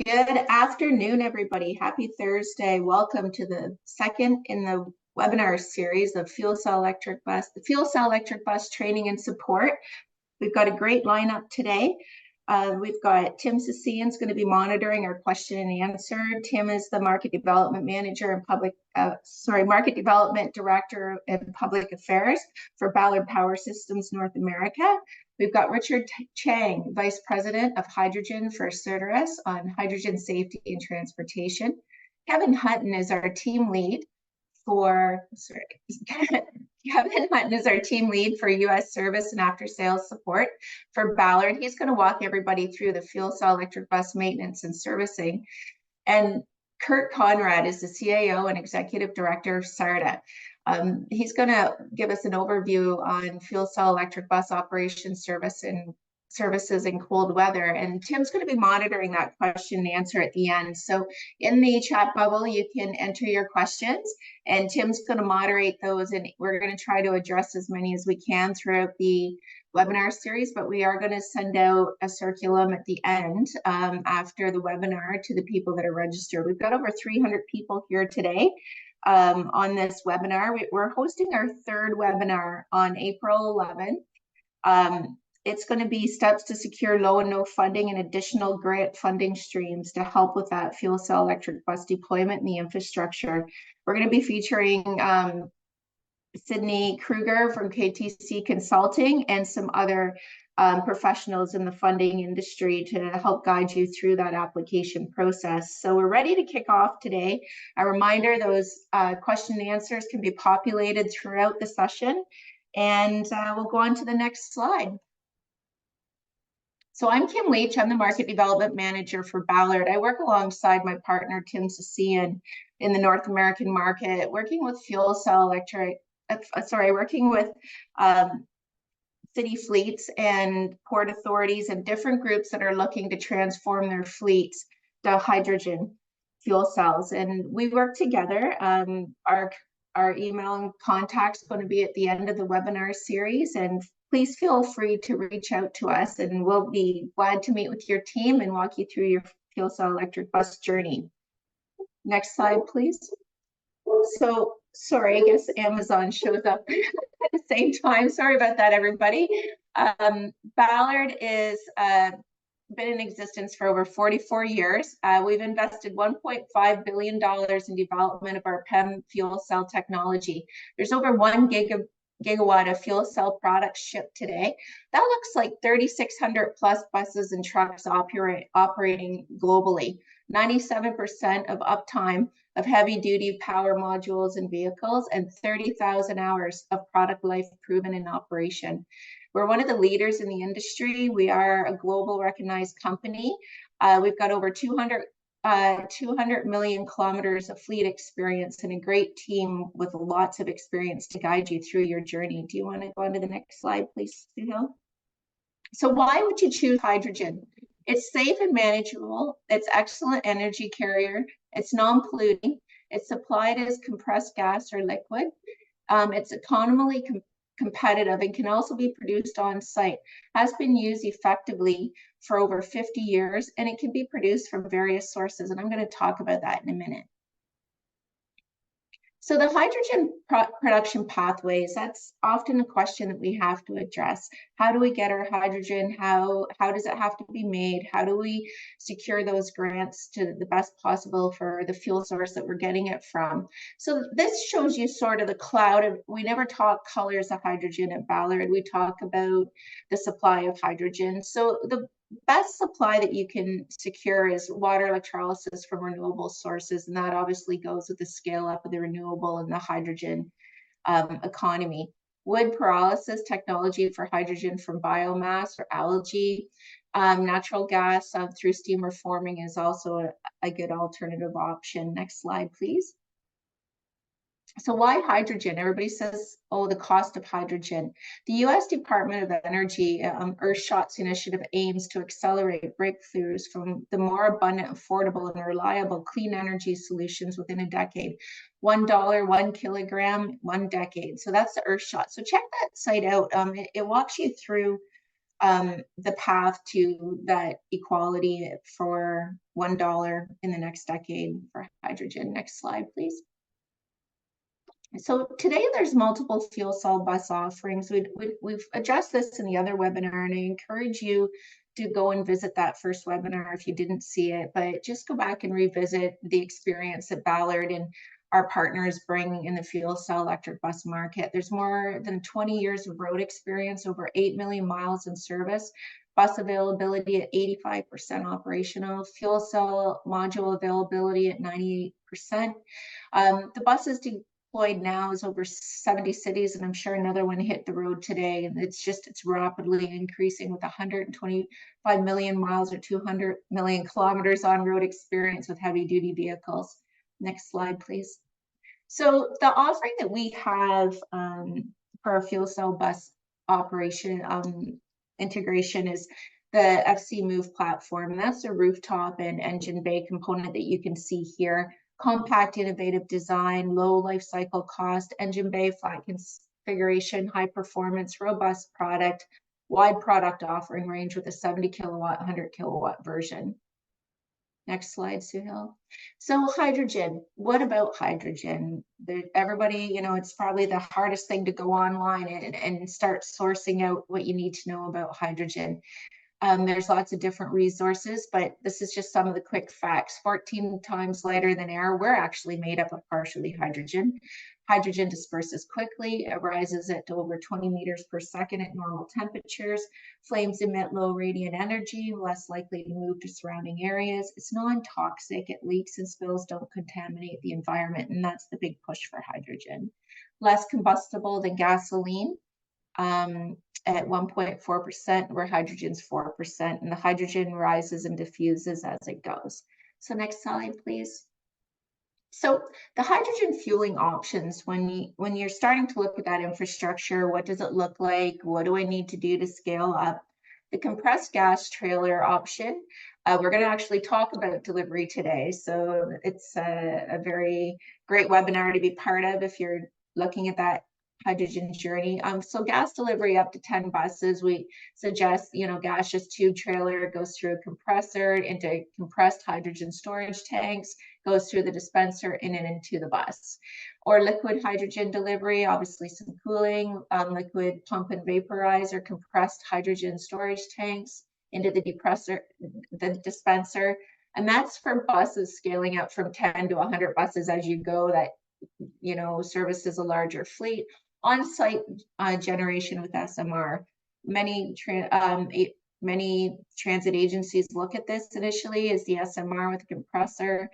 Good afternoon, everybody. Happy Thursday. Welcome to the second in the webinar series of the Fuel Cell Electric Bus Training and Support. We've got a great lineup today. We've got Tim Sasseen is going to be monitoring our question and answer. Tim is the Market Development Manager and Market Development Director in Public Affairs for Ballard Power Systems North America. We've got Richard Cheng, Vice President of Hydrogen for Certarus on hydrogen safety and transportation. Kevin Hutton is our team lead for, Kevin Hutton is our team lead for U.S. service and after sales support for Ballard. He's going to walk everybody through the fuel cell electric bus maintenance and servicing. And Kurt Conrad is the CAO and Executive Director of SARTA. He's going to give us an overview on fuel cell electric bus operation services in cold weather. And Tim's going to be monitoring that question and answer at the end. So in the chat bubble, you can enter your questions and Tim's going to moderate those. And we're going to try to address as many as we can throughout the webinar series, but we are going to send out a circulum at the end after the webinar to the people that are registered. We've got over 300 people here today. On this webinar. We're hosting our third webinar on April 11th. It's going to be steps to secure low and no funding and additional grant funding streams to help with that fuel cell electric bus deployment and the infrastructure. We're going to be featuring Sydney Kruger from KTC Consulting and some other professionals in the funding industry to help guide you through that application process. So we're ready to kick off today. A reminder, those question and answers can be populated throughout the session. And we'll go on to the next slide. So I'm Kim Leach. I'm the Market Development Manager for Ballard. I work alongside my partner, Tim Sasseen, in the North American market, working with city fleets and port authorities and different groups that are looking to transform their fleets to hydrogen fuel cells. And we work together. Our email and contact is going to be at the end of the webinar series. And please feel free to reach out to us and we'll be glad to meet with your team and walk you through your fuel cell electric bus journey. Next slide, please. So, sorry, I guess Amazon shows up at the same time. Sorry about that, everybody. Ballard is been in existence for over 44 years. We've invested $1.5 billion in development of our PEM fuel cell technology. There's over 1 gigawatt of fuel cell products shipped today. That looks like 3,600 plus buses and trucks operating globally. 97% of uptime of heavy-duty power modules and vehicles, and 30,000 hours of product life proven in operation. We're one of the leaders in the industry. We are a global recognized company. We've got over 200 million kilometers of fleet experience and a great team with lots of experience to guide you through your journey. Do you want to go on to the next slide, please, Suhail? So why would you choose hydrogen? It's safe and manageable. It's excellent energy carrier. It's non-polluting. It's supplied as compressed gas or liquid. It's economically competitive and can also be produced on site. Has been used effectively for over 50 years, and it can be produced from various sources. And I'm going to talk about that in a minute. So the hydrogen production pathways, that's often a question that we have to address. How do we get our hydrogen? How does it have to be made? How do we secure those grants to the best possible for the fuel source that we're getting it from? So this shows you sort of the cloud of, we never talk colors of hydrogen at Ballard. We talk about the supply of hydrogen. So the best supply that you can secure is water electrolysis from renewable sources, and that obviously goes with the scale up of the renewable and the hydrogen economy. Wood pyrolysis technology for hydrogen from biomass or algae. Natural gas through steam reforming is also a good alternative option. Next slide, please. So why hydrogen? Everybody says, oh, the cost of hydrogen. The U.S. Department of Energy Earthshots initiative aims to accelerate breakthroughs from the more abundant, affordable, and reliable clean energy solutions within a decade. $1, 1 kilogram, 1 decade. So that's the Earthshot. So check that site out. It walks you through the path to that equality for $1 in the next decade for hydrogen. Next slide, please. So today there's multiple fuel cell bus offerings. We've addressed this in the other webinar, and I encourage you to go and visit that first webinar if you didn't see it, but just go back and revisit the experience that Ballard and our partners bring in the fuel cell electric bus market. There's more than 20 years of road experience, over 8 million miles in service, bus availability at 85% operational, fuel cell module availability at 98%. The buses deployed now is over 70 cities, and I'm sure another one hit the road today, and it's rapidly increasing with 125 million miles or 200 million kilometers on road experience with heavy duty vehicles. Next slide, please. So the offering that we have for our fuel cell bus operation integration is the FCEB platform, and that's a rooftop and engine bay component that you can see here. Compact, innovative design, low life cycle cost, engine bay, flat configuration, high performance, robust product, wide product offering range with a 70 kilowatt, 100 kilowatt version. Next slide, Suhail. So hydrogen, what about hydrogen? Everybody, you know, it's probably the hardest thing to go online and start sourcing out what you need to know about hydrogen. There's lots of different resources, but this is just some of the quick facts. 14 times lighter than air. We're actually made up of partially hydrogen. Hydrogen disperses quickly. It rises at over 20 meters per second at normal temperatures. Flames emit low radiant energy, less likely to move to surrounding areas. It's non-toxic. It leaks and spills don't contaminate the environment, and that's the big push for hydrogen. Less combustible than gasoline. At 1.4%, where hydrogen's 4%, and the hydrogen rises and diffuses as it goes. So next slide, please. So the hydrogen fueling options, when you're starting to look at that infrastructure, what does it look like? What do I need to do to scale up? The compressed gas trailer option, we're going to actually talk about delivery today. So it's a very great webinar to be part of if you're looking at that hydrogen journey. So gas delivery up to 10 buses. We suggest, you know, gaseous tube trailer goes through a compressor into compressed hydrogen storage tanks, goes through the dispenser and into the bus. Or liquid hydrogen delivery, obviously some cooling, liquid pump and vaporizer, compressed hydrogen storage tanks into the dispenser. And that's for buses scaling up from 10 to 100 buses as you go, that, you know, services a larger fleet. On-site generation with SMR. Many transit agencies look at this initially as the SMR with a compressor,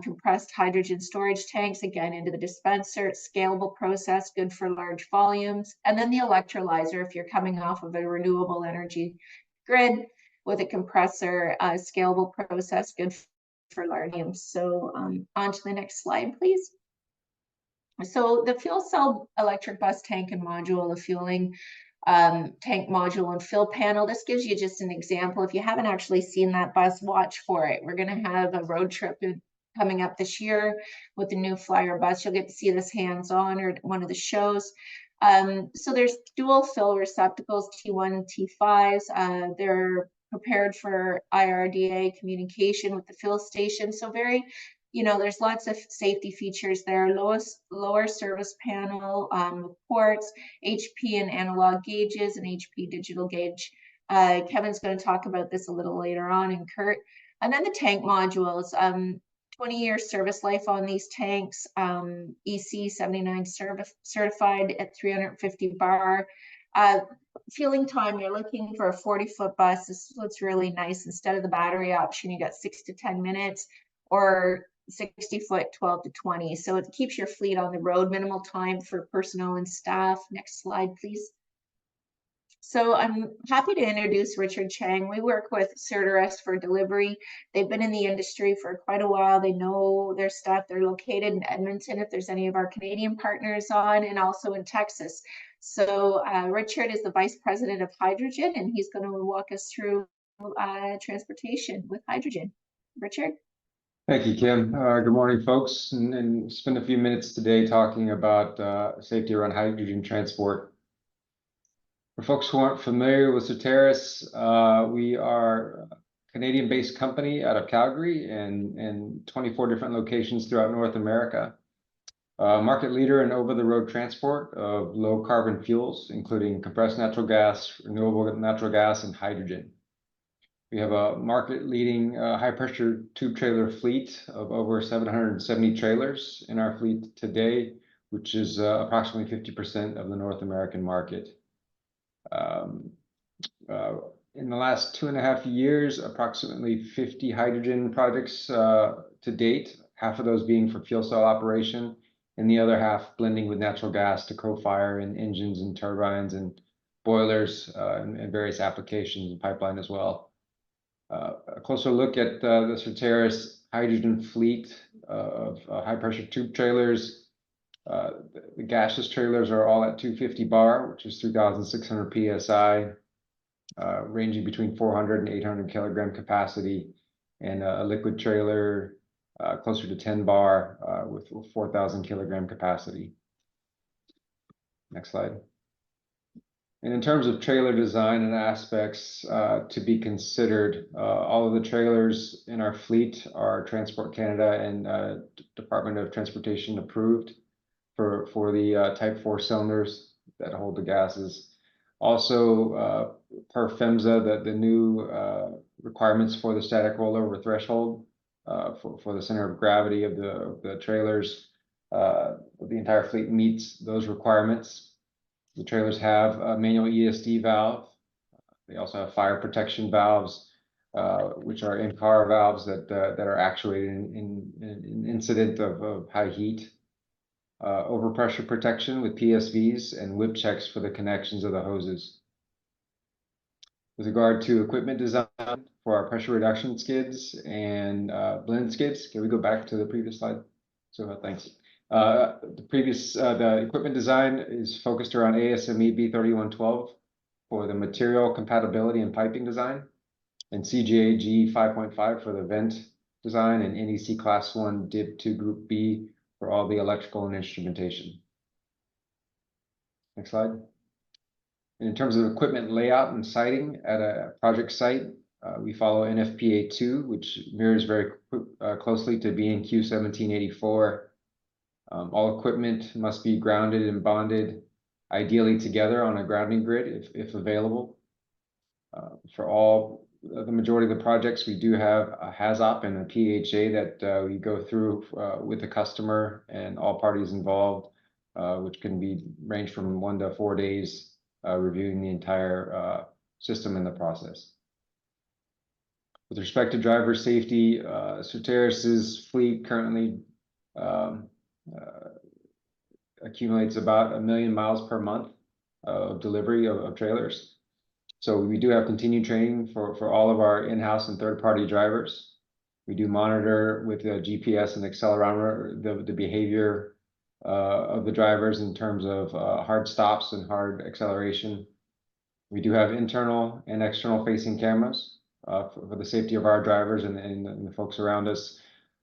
compressed hydrogen storage tanks, again, into the dispenser. It's scalable process, good for large volumes. And then the electrolyzer, if you're coming off of a renewable energy grid with a compressor, scalable process, good for large volumes. So on to the next slide, please. So the fuel cell electric bus tank and module, the fueling tank module and fill panel, this gives you just an example. If you haven't actually seen that bus, watch for it. We're going to have a road trip coming up this year with the new Flyer bus. You'll get to see this hands-on or one of the shows. So there's dual fill receptacles, T1 and T5s. They're prepared for IRDA communication with the fill station. So very, you know, there's lots of safety features there. Lower service panel with ports, HP and analog gauges, and HP digital gauge. Kevin's going to talk about this a little later on, and Kurt. And then the tank modules, 20-year service life on these tanks, EC 79 certified at 350 bar. Fueling time, you're looking for a 40-foot bus. This is what's really nice. Instead of the battery option, you got 6 to 10 minutes, or 60-foot, 12 to 20. So it keeps your fleet on the road, minimal time for personnel and staff. Next slide, please. So I'm happy to introduce Richard Cheng. We work with Certarus for delivery. They've been in the industry for quite a while. They know their stuff. They're located in Edmonton, if there's any of our Canadian partners on, and also in Texas. So Richard is the Vice President of Hydrogen, and he's going to walk us through transportation with hydrogen. Richard? Thank you, Kim. Good morning, folks, and spend a few minutes today talking about safety around hydrogen transport. For folks who aren't familiar with Certarus, we are a Canadian-based company out of Calgary and 24 different locations throughout North America. Market leader in over-the-road transport of low-carbon fuels, including compressed natural gas, renewable natural gas, and hydrogen. We have a market-leading high-pressure tube trailer fleet of over 770 trailers in our fleet today, which is approximately 50% of the North American market. In the last 2.5 years, approximately 50 hydrogen projects to date, half of those being for fuel cell operation, and the other half blending with natural gas to co-fire in engines and turbines and boilers and various applications and pipeline as well. A closer look at the Certarus hydrogen fleet of high-pressure tube trailers. The gaseous trailers are all at 250 bar, which is 3,600 psi, ranging between 400 and 800 kilogram capacity, and a liquid trailer closer to 10 bar with 4,000 kilogram capacity. Next slide. And in terms of trailer design and aspects to be considered, all of the trailers in our fleet are Transport Canada and Department of Transportation approved for the Type 4 cylinders that hold the gases. Also, per PHMSA, the new requirements for the static rollover threshold for the center of gravity of the trailers, the entire fleet meets those requirements. The trailers have a manual ESD valve. They also have fire protection valves, which are in-car valves that are actuated in incident of high heat. Overpressure protection with PSVs and whip checks for the connections of the hoses. With regard to equipment design for our pressure reduction skids and blend skids, can we go back to the previous slide? So thanks. The equipment design is focused around ASME B3112 for the material compatibility and piping design, and CGA G5.5 for the vent design, and NEC Class 1 DIB 2 Group B for all the electrical and instrumentation. Next slide. And in terms of equipment layout and siting at a project site, we follow NFPA 2, which mirrors very closely to BNQ 1784. All equipment must be grounded and bonded, ideally together on a grounding grid if available. For the majority of the projects, we do have a HAZOP and a PHA that we go through with the customer and all parties involved, which can range from 1 to 4 days, reviewing the entire system in the process. With respect to driver safety, Certarus's fleet currently accumulates about 1 million miles per month of delivery of trailers. So we do have continued training for all of our in-house and third-party drivers. We do monitor with the GPS and accelerometer the behavior of the drivers in terms of hard stops and hard acceleration. We do have internal and external facing cameras for the safety of our drivers and the folks around us.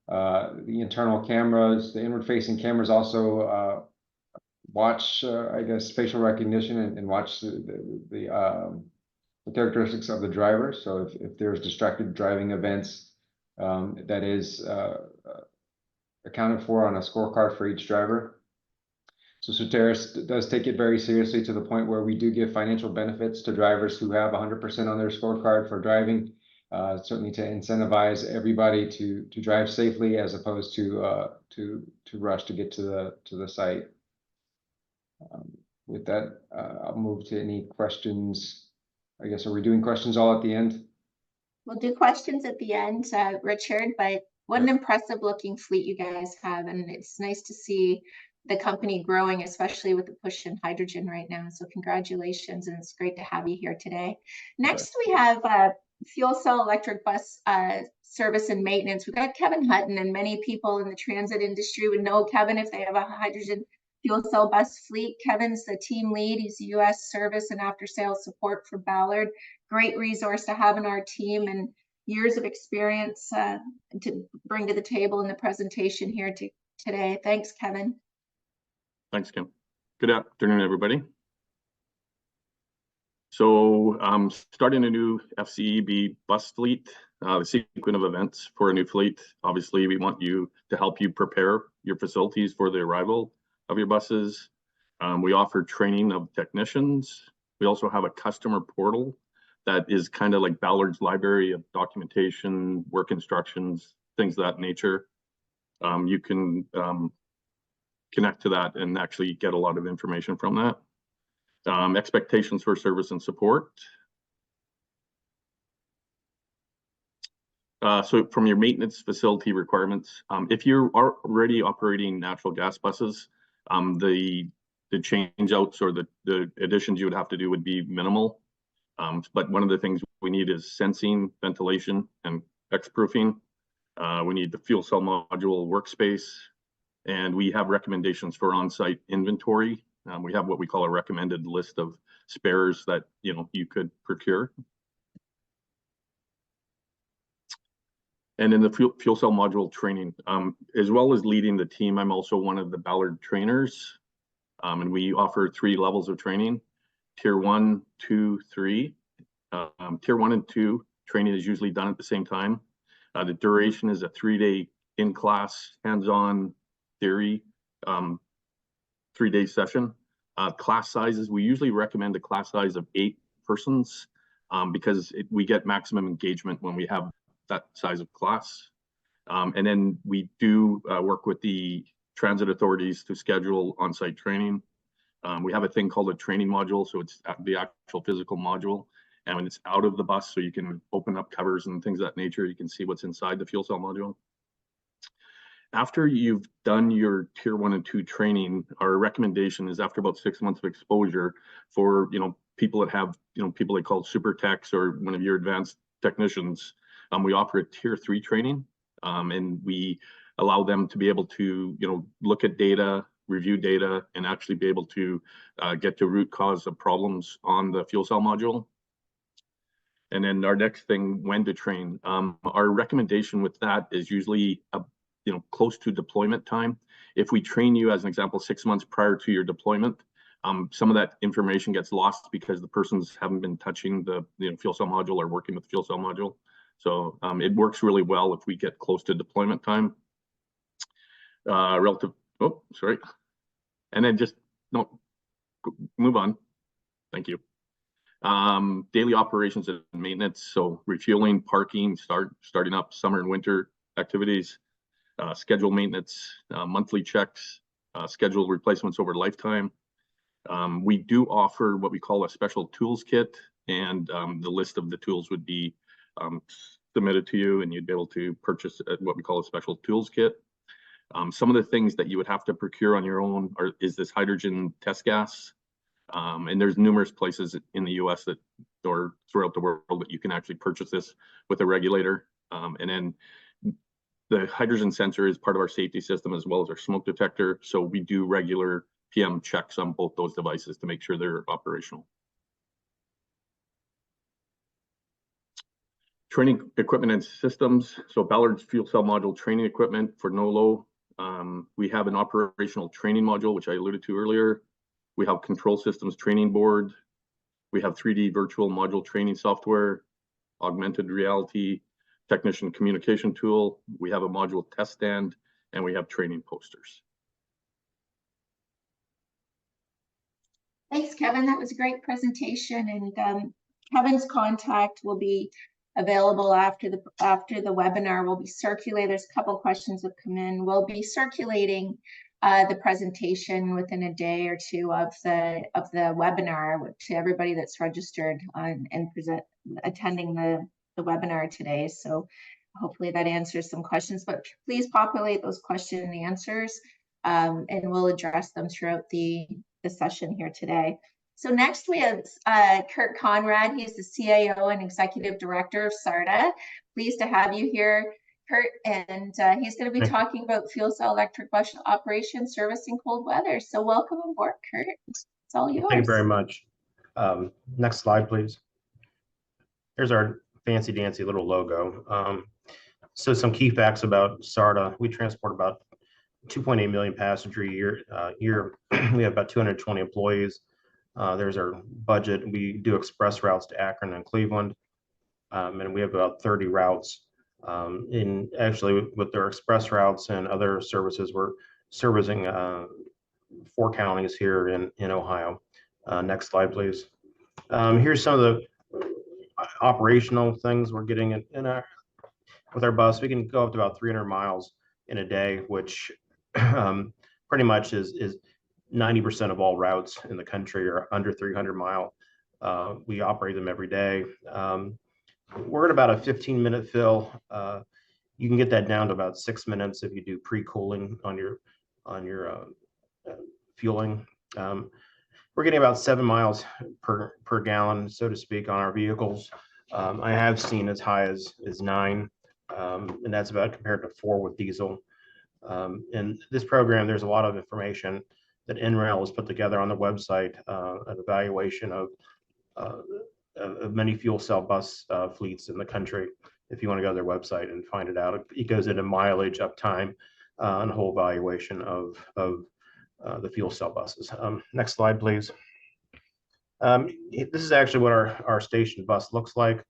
The internal cameras, the inward-facing cameras also watch, I guess, facial recognition and watch the characteristics of the driver. So if there's distracted driving events, that is accounted for on a scorecard for each driver. So Certarus does take it very seriously to the point where we do give financial benefits to drivers who have 100% on their scorecard for driving, certainly to incentivize everybody to drive safely as opposed to rush to get to the site. With that, I'll move to any questions. I guess, are we doing questions all at the end? We'll do questions at the end, Richard, but what an impressive looking fleet you guys have. And it's nice to see the company growing, especially with the push in hydrogen right now. So congratulations, and it's great to have you here today. Next, we have fuel cell electric bus service and maintenance. We've got Kevin Hutton, and many people in the transit industry would know Kevin if they have a hydrogen fuel cell bus fleet. Kevin's the team lead. He's U.S. service and after sales support for Ballard. Great resource to have in our team and years of experience to bring to the table in the presentation here today. Thanks, Kevin. Thanks, Kim. Good afternoon, everybody. So starting a new FCEB bus fleet, the sequence of events for a new fleet. Obviously, we want you to help you prepare your facilities for the arrival of your buses. We offer training of technicians. We also have a customer portal that is kind of like Ballard's library of documentation, work instructions, things of that nature. You can connect to that and actually get a lot of information from that. Expectations for service and support. So from your maintenance facility requirements, if you're already operating natural gas buses, the change outs or the additions you would have to do would be minimal. But one of the things we need is sensing, ventilation, and X-proofing. We need the fuel cell module workspace, and we have recommendations for on-site inventory. We have what we call a recommended list of spares that you could procure. And in the fuel cell module training, as well as leading the team, I'm also one of the Ballard trainers. And we offer 3 levels of training: Tier 1, 2, 3. Tier 1 and 2 training is usually done at the same time. The duration is a 3-day in-class, hands-on theory, 3-day session. Class sizes, we usually recommend a class size of 8 persons because we get maximum engagement when we have that size of class. And then we do work with the transit authorities to schedule on-site training. We have a thing called a training module, so it's the actual physical module. And when it's out of the bus, so you can open up covers and things of that nature, you can see what's inside the fuel cell module. After you've done your Tier 1 and 2 training, our recommendation is after about 6 months of exposure for people that have people they call super techs or one of your advanced technicians, we offer a Tier 3 training, and we allow them to be able to look at data, review data, and actually be able to get to root cause of problems on the fuel cell module. And then our next thing, when to train, our recommendation with that is usually close to deployment time. If we train you, as an example, 6 months prior to your deployment, some of that information gets lost because the persons haven't been touching the fuel cell module or working with the fuel cell module. So it works really well if we get close to deployment time. And then just move on. Thank you. Daily operations and maintenance, so refueling, parking, starting up summer and winter activities, schedule maintenance, monthly checks, schedule replacements over lifetime. We do offer what we call a special tools kit, and the list of the tools would be submitted to you, and you'd be able to purchase what we call a special tools kit. Some of the things that you would have to procure on your own is this hydrogen test gas. And there's numerous places in the US or throughout the world that you can actually purchase this with a regulator. And then the hydrogen sensor is part of our safety system as well as our smoke detector. So we do regular PM checks on both those devices to make sure they're operational. Training equipment and systems. So Ballard's fuel cell module training equipment for NOLO. We have an operational training module, which I alluded to earlier. We have control systems training board. We have 3D virtual module training software, augmented reality, technician communication tool. We have a module test stand, and we have training posters. Thanks, Kevin. That was a great presentation, and Kevin's contact will be available after the webinar. We'll be circulating. There's a couple of questions that come in. We'll be circulating the presentation within a day or two of the webinar to everybody that's registered and attending the webinar today. So hopefully that answers some questions, but please populate those questions and answers, and we'll address them throughout the session here today. So next we have Kurt Conrad. He's the CIO and Executive Director of CERTA. Pleased to have you here, Kurt, and he's going to be talking about fuel cell electric bus operation, service in cold weather. So welcome aboard, Kurt. It's all yours. Thank you very much. Next slide, please. Here's our fancy dancy little logo. So some key facts about CERTA. We transport about 2.8 million passengers a year. We have about 220 employees. There's our budget. We do express routes to Akron and Cleveland, and we have about 30 routes. In actually with their express routes and other services, we're servicing 4 counties here in Ohio. Next slide, please. Here's some of the operational things we're getting with our bus. We can go up to about 300 miles in a day, which pretty much is 90% of all routes in the country are under 300 mile. We operate them every day. We're at about a 15-minute fill. You can get that down to about 6 minutes if you do pre-cooling on your fueling. We're getting about 7 miles per gallon, so to speak, on our vehicles. I have seen as high as 9, and that's about compared to 4 with diesel. In this program, there's a lot of information that NREL has put together on the website, an evaluation of many fuel cell bus fleets in the country. If you want to go to their website and find it out, it goes into mileage, uptime, and a whole evaluation of the fuel cell buses. Next slide, please. This is actually what our station bus looks like.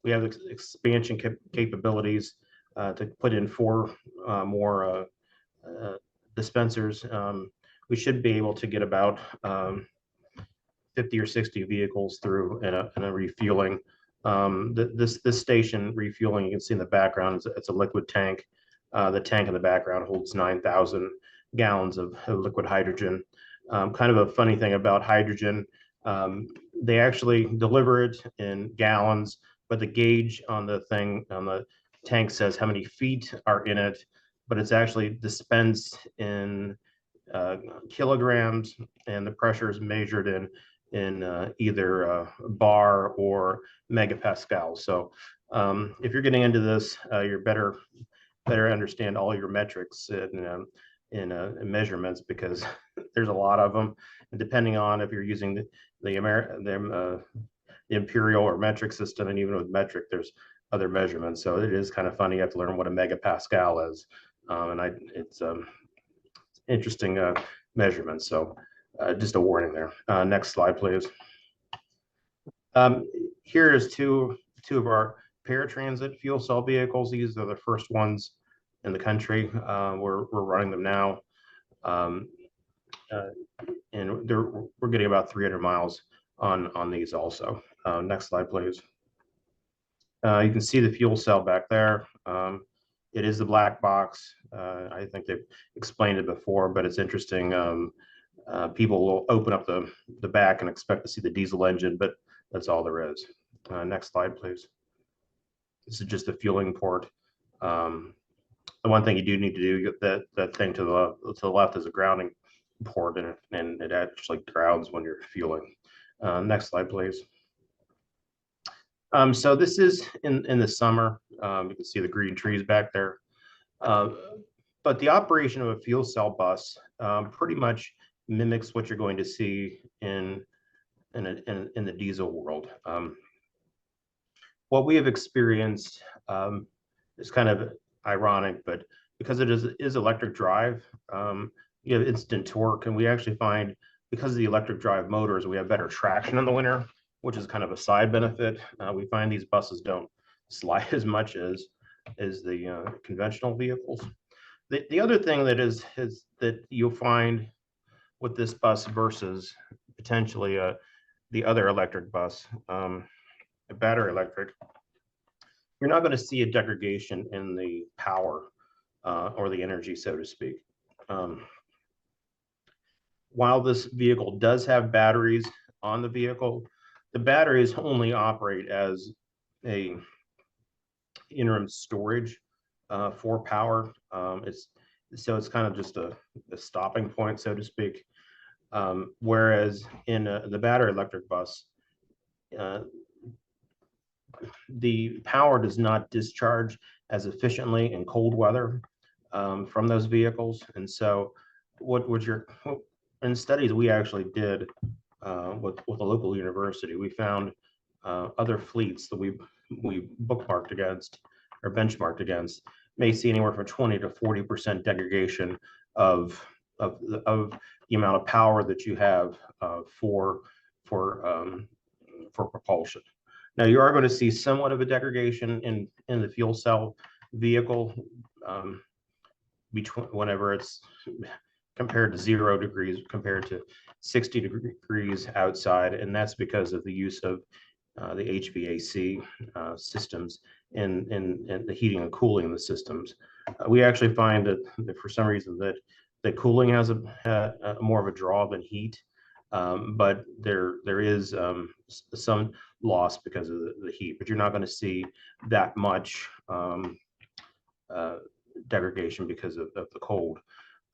We have expansion capabilities to put in 4 more dispensers. We should be able to get about 50 or 60 vehicles through in a refueling. This station refueling, you can see in the background, it's a liquid tank. The tank in the background holds 9,000 gallons of liquid hydrogen. Kind of a funny thing about hydrogen, they actually deliver it in gallons, but the gauge on the tank says how many feet are in it, but it's actually dispensed in kilograms, and the pressure is measured in either bar or megapascals. So if you're getting into this, you're better understand all your metrics in measurements, because there's a lot of them, and depending on if you're using the imperial or metric system, and even with metric, there's other measurements. So it is kind of funny. You have to learn what a megapascal is, and it's interesting measurements. So just a warning there. Next slide, please. Here is two of our paratransit fuel cell vehicles. These are the first ones in the country. We're running them now, and we're getting about 300 miles on these also. Next slide, please. You can see the fuel cell back there. It is the black box. I think they've explained it before, but it's interesting. People will open up the back and expect to see the diesel engine, but that's all there is. Next slide, please. This is just the fueling port. The one thing you do need to do, you get that thing to the left is a grounding port, and it actually grounds when you're fueling. Next slide, please. So this is in the summer. You can see the green trees back there. But the operation of a fuel cell bus pretty much mimics what you're going to see in the diesel world. What we have experienced is kind of ironic, but because it is electric drive, you have instant torque, and we actually find, because of the electric drive motors, we have better traction in the winter, which is kind of a side benefit. We find these buses don't slide as much as the conventional vehicles. The other thing that is that you'll find with this bus versus potentially the other electric bus, a battery electric, you're not going to see a degradation in the power or the energy, so to speak. While this vehicle does have batteries on the vehicle, the batteries only operate as a interim storage for power. It's kind of just a stopping point, so to speak. Whereas in the battery electric bus, the power does not discharge as efficiently in cold weather from those vehicles. And so in studies we actually did with a local university, we found other fleets that we bookmarked against or benchmarked against may see anywhere from 20 to 40% degradation of the amount of power that you have for propulsion. Now you are going to see somewhat of a degradation in the fuel cell vehicle between whenever it's compared to 0 degrees compared to 60 degrees outside, and that's because of the use of the HVAC systems and the heating and cooling of the systems. We actually find that for some reason that cooling has a more of a draw than heat, but there is some loss because of the heat, but you're not going to see that much degradation because of the cold.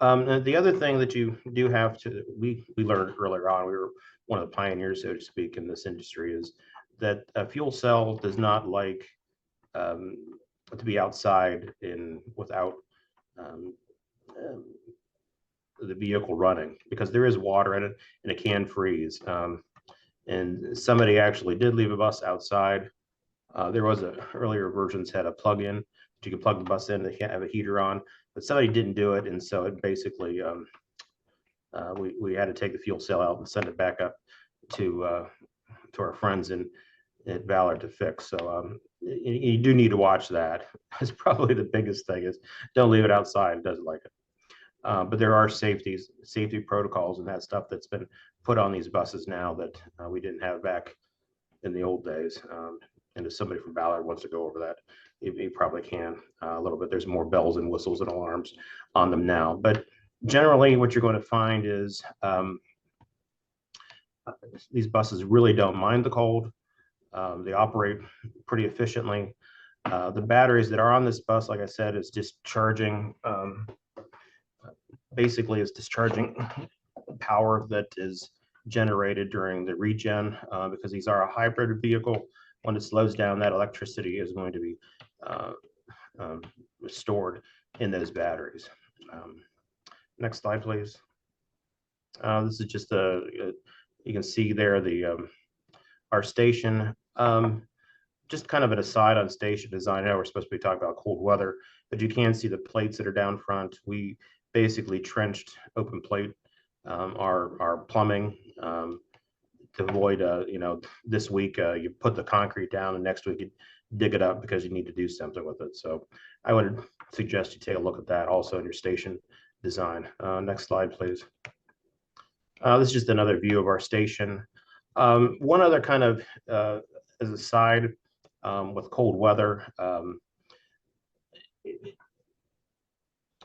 And the other thing that you do have to, we learned earlier on, we were one of the pioneers, so to speak, in this industry, is that a fuel cell does not like to be outside without the vehicle running, because there is water in it and it can freeze. And somebody actually did leave a bus outside. There was earlier versions had a plug-in that you could plug the bus in. They can't have a heater on, but somebody didn't do it, and so it basically we had to take the fuel cell out and send it back up to our friends at Ballard to fix. So you do need to watch that. It's probably the biggest thing, is don't leave it outside. It doesn't like it. But there are safety protocols and that stuff that's been put on these buses now that we didn't have back in the old days. And if somebody from Ballard wants to go over that, he probably can a little bit. There's more bells and whistles and alarms on them now. But generally, what you're going to find is these buses really don't mind the cold. They operate pretty efficiently. The batteries that are on this bus, like I said, is discharging. Basically, is discharging power that is generated during the regen, because these are a hybrid vehicle. When it slows down, that electricity is going to be stored in those batteries. Next slide, please. This is just you can see there our station. Just kind of an aside on station design. I know we're supposed to be talking about cold weather, but you can see the plates that are down front. We basically trenched open plate our plumbing to avoid, this week you put the concrete down and next week you dig it up because you need to do something with it. So I would suggest you take a look at that also in your station design. Next slide, please. This is just another view of our station. One other kind of as a side with cold weather,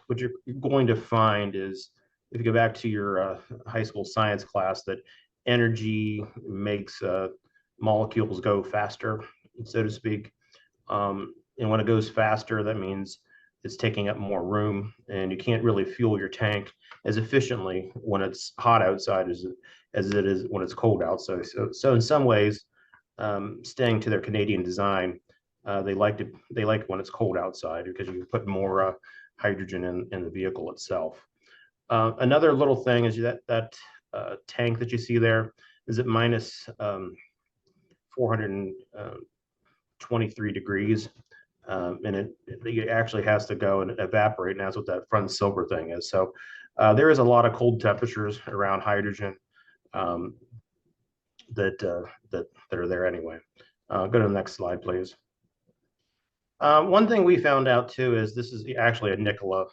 what you're going to find is, if you go back to your high school science class, that energy makes molecules go faster, so to speak. And when it goes faster, that means it's taking up more room, and you can't really fuel your tank as efficiently when it's hot outside as it is when it's cold outside. So in some ways, staying to their Canadian design, they like it when it's cold outside because you can put more hydrogen in the vehicle itself. Another little thing is that tank that you see there is at minus 423 degrees. And it actually has to go and evaporate, and that's what that front silver thing is. So there is a lot of cold temperatures around hydrogen that are there anyway. Go to the next slide, please. One thing we found out too is this is actually a Nikola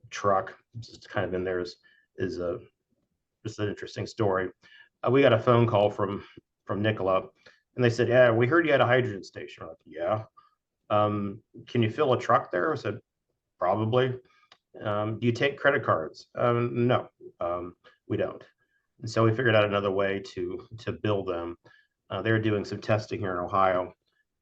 truck. It's kind of in there is just an interesting story. We got a phone call from Nikola, and they said, "Yeah, we heard you had a hydrogen station." We're like, "Yeah. Can you fill a truck there?" I said, "Probably." "Do you take credit cards?" "No, we don't." And so we figured out another way to build them. They were doing some testing here in Ohio,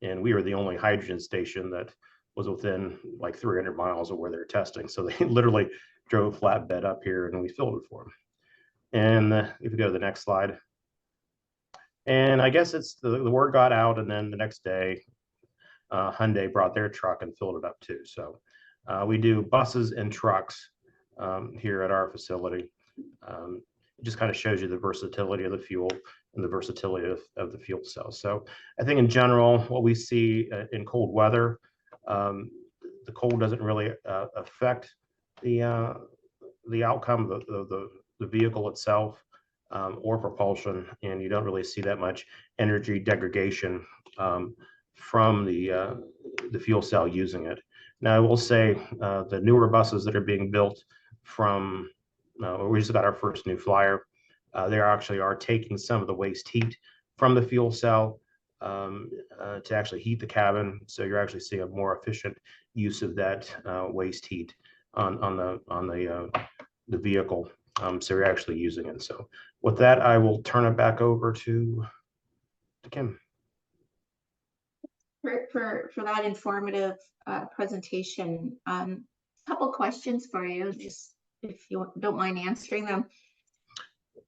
and we were the only hydrogen station that was within like 300 miles of where they were testing. So they literally drove a flatbed up here, and we filled it for them. And if you go to the next slide, and I guess it's the word got out, and then the next day, Hyundai brought their truck and filled it up too. So we do buses and trucks here at our facility. It just kind of shows you the versatility of the fuel and the versatility of the fuel cells. So I think in general, what we see in cold weather, the cold doesn't really affect the the outcome of the vehicle itself or propulsion, and you don't really see that much energy degradation from the fuel cell using it. Now, I will say the newer buses that are being built from, we just got our first new flyer. They actually are taking some of the waste heat from the fuel cell to actually heat the cabin. So you're actually seeing a more efficient use of that waste heat on the vehicle. So you're actually using it. So with that, I will turn it back over to Kim. For that informative presentation, couple questions for you, just if you don't mind answering them.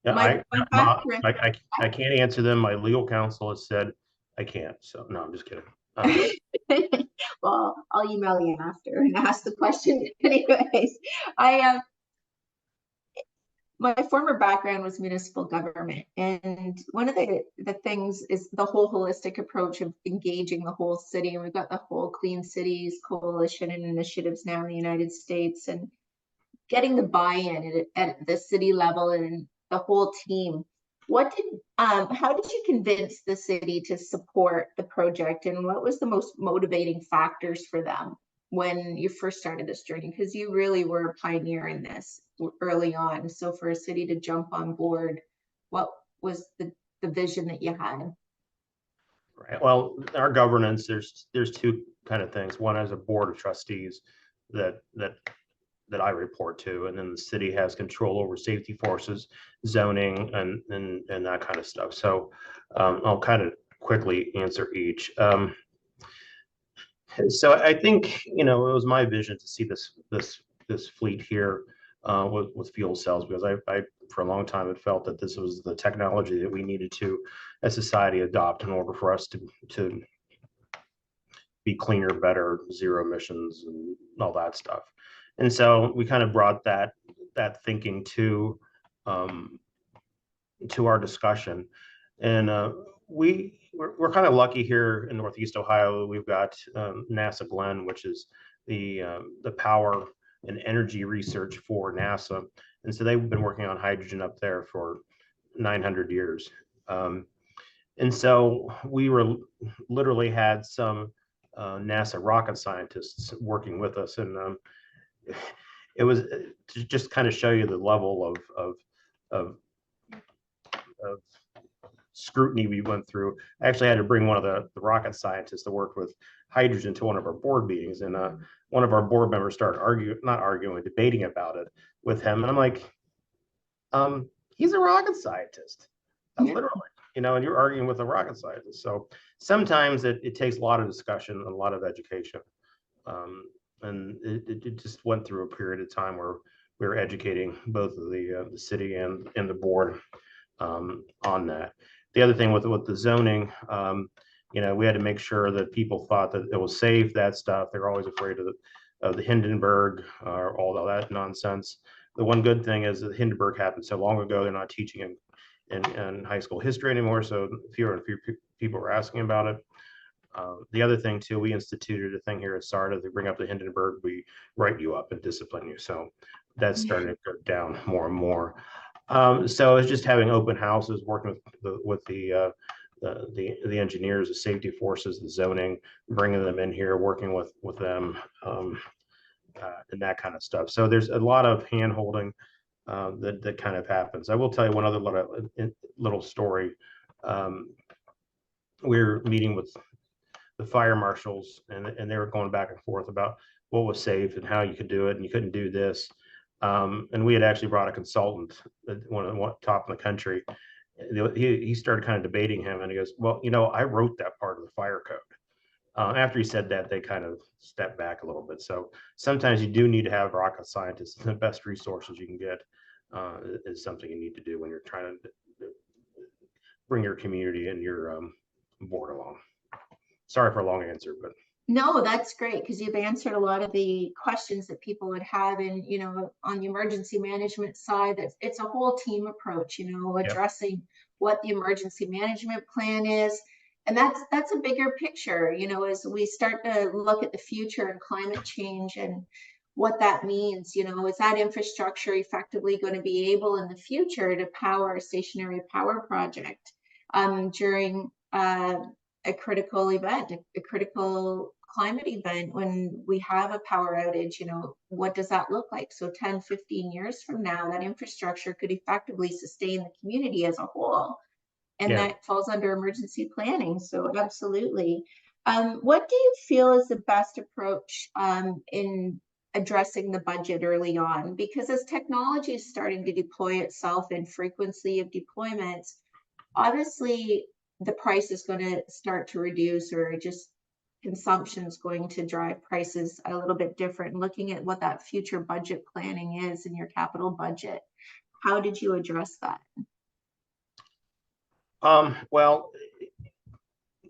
Yeah, I can't answer them. My legal counsel has said I can't. So no, I'm just kidding. Well, I'll email you after and ask the question anyways. My former background was municipal government, and one of the things is the whole holistic approach of engaging the whole city. And we've got the whole Clean Cities Coalition and initiatives now in the United States, and getting the buy-in at the city level and the whole team. How did you convince the city to support the project, and what was the most motivating factors for them when you first started this journey? Because you really were a pioneer in this early on. So for a city to jump on board, what was the vision that you had? Right. Well, our governance, there's two kind of things. One is a board of trustees that I report to, and then the city has control over safety forces, zoning, and that kind of stuff. So I'll kind of quickly answer each. So I think, it was my vision to see this fleet here with fuel cells, because I for a long time had felt that this was the technology that we needed to, as society, adopt in order for us to be cleaner, better, zero emissions, and all that stuff. And so we kind of brought that thinking to our discussion, and we're kind of lucky here in Northeast Ohio. We've got NASA Glenn, which is the power and energy research for NASA, and so they've been working on hydrogen up there for 900 years. And so we literally had some NASA rocket scientists working with us, and it was to just kind of show you the level of scrutiny we went through. I actually had to bring one of the rocket scientists that worked with hydrogen to one of our board meetings, and one of our board members started debating about it with him, and I'm like, he's a rocket scientist, literally, and you're arguing with a rocket scientist. So sometimes it takes a lot of discussion and a lot of education, and it just went through a period of time where we were educating both of the city and the board on that. The other thing with the zoning, we had to make sure that people thought that it was safe, that stuff. They're always afraid of the Hindenburg or all of that nonsense. The one good thing is that Hindenburg happened so long ago, they're not teaching in high school history anymore. So fewer and fewer people were asking about it. The other thing too, we instituted a thing here at SARTA. They bring up the Hindenburg, we write you up and discipline you. So that's starting to go down more and more. So it's just having open houses, working with the engineers, the safety forces, the zoning, bringing them in here, working with them, and that kind of stuff. So there's a lot of hand holding that kind of happens. I will tell you one other little story. We're meeting with the fire marshals, and they were going back and forth about what was safe and how you could do it, and you couldn't do this. And we had actually brought a consultant, one of the top in the country. He started kind of debating him, and he goes, well, I wrote that part of the fire code. After he said that, they kind of stepped back a little bit. So sometimes you do need to have rocket scientists. The best resources you can get is something you need to do when you're trying to bring your community and your board along. Sorry for a long answer, but. No, that's great, because you've answered a lot of the questions that people would have. And, on the emergency management side, it's a whole team approach, addressing what the emergency management plan is. And that's a bigger picture, as we start to look at the future and climate change. And what that means. You know, is that infrastructure effectively going to be able in the future to power a stationary power project during a critical event, a critical climate event when we have a power outage? You know, what does that look like? So 10, 15 years from now, that infrastructure could effectively sustain the community as a whole. And that falls under emergency planning. So absolutely. What do you feel is the best approach in addressing the budget early on? Because as technology is starting to deploy itself and frequency of deployments, obviously the price is going to start to reduce, or just consumption is going to drive prices a little bit different. Looking at what that future budget planning is in your capital budget, how did you address that? Well,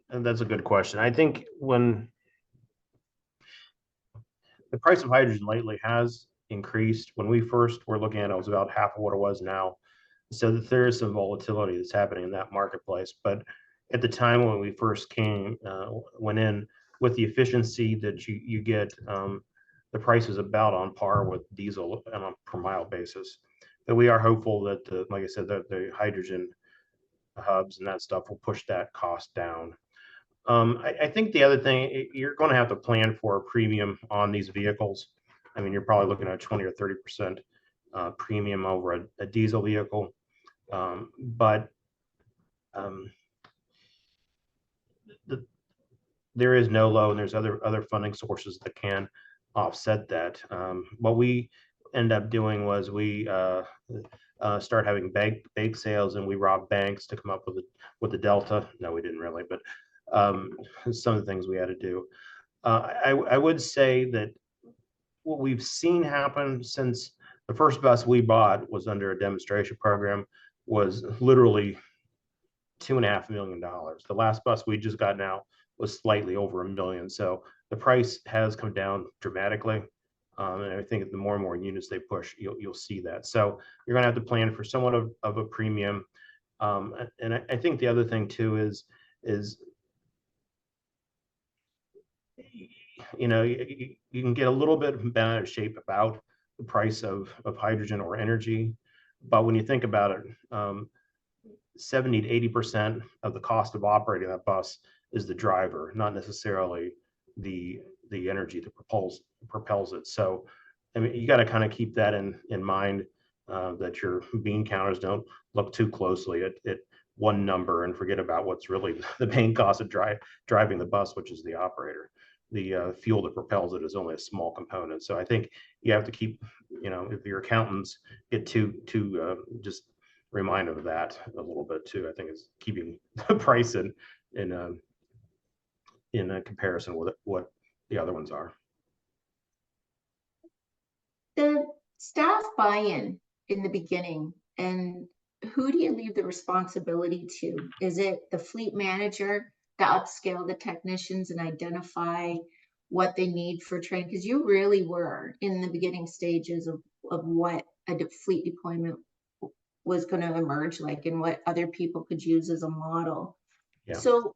that's a good question. I think when the price of hydrogen lately has increased, when we first were looking at it, it was about half of what it was now. So that there is some volatility that's happening in that marketplace. But at the time when we first went in with the efficiency that you get, the price is about on par with diesel on a per mile basis. But we are hopeful that, like I said, that the hydrogen hubs and that stuff will push that cost down. I think the other thing, you're going to have to plan for a premium on these vehicles. I mean, you're probably looking at 20 or 30% premium over a diesel vehicle. There is no low, and there's other funding sources that can offset that. What we end up doing was we start having bank sales, and we robbed banks to come up with the delta. No, we didn't really, but some of the things we had to do. I would say that what we've seen happen since the first bus we bought was under a demonstration program was literally $2.5 million. The last bus we just got now was slightly over $1 million. So the price has come down dramatically. And I think the more and more units they push, you'll see that. So you're going to have to plan for somewhat of a premium. And I think the other thing too is you know, you can get a little bit bent out of shape about the price of hydrogen or energy. But when you think about it, 70 to 80% of the cost of operating that bus is the driver, not necessarily the energy that propels it. So, I mean, you got to kind of keep that in mind, that your bean counters don't look too closely at one number and forget about what's really the main cost of driving the bus, which is the operator. The fuel that propels it is only a small component. So I think you have to keep, you know, if your accountants get too just remind them of that a little bit too. I think it's keeping the price in a comparison with what the other ones are. The staff buy-in in the beginning, and who do you leave the responsibility to? Is it the fleet manager to upscale the technicians and identify what they need for training? Because you really were in the beginning stages of what a fleet deployment was going to emerge like, and what other people could use as a model. Yeah. So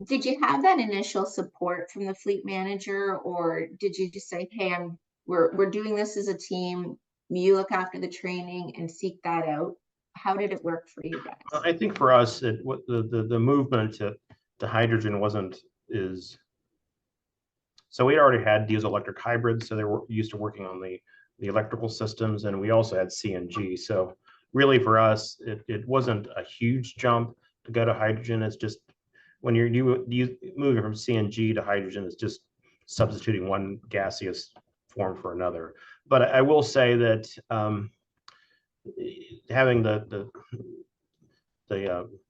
did you have that initial support from the fleet manager, or did you just say, hey, we're doing this as a team, you look after the training and seek that out? How did it work for you guys? I think for us, the movement to hydrogen so we already had diesel electric hybrids, so they were used to working on the electrical systems, and we also had CNG. So really for us, it wasn't a huge jump to go to hydrogen. It's just when you're moving from CNG to hydrogen, it's just substituting one gaseous form for another. But I will say that having the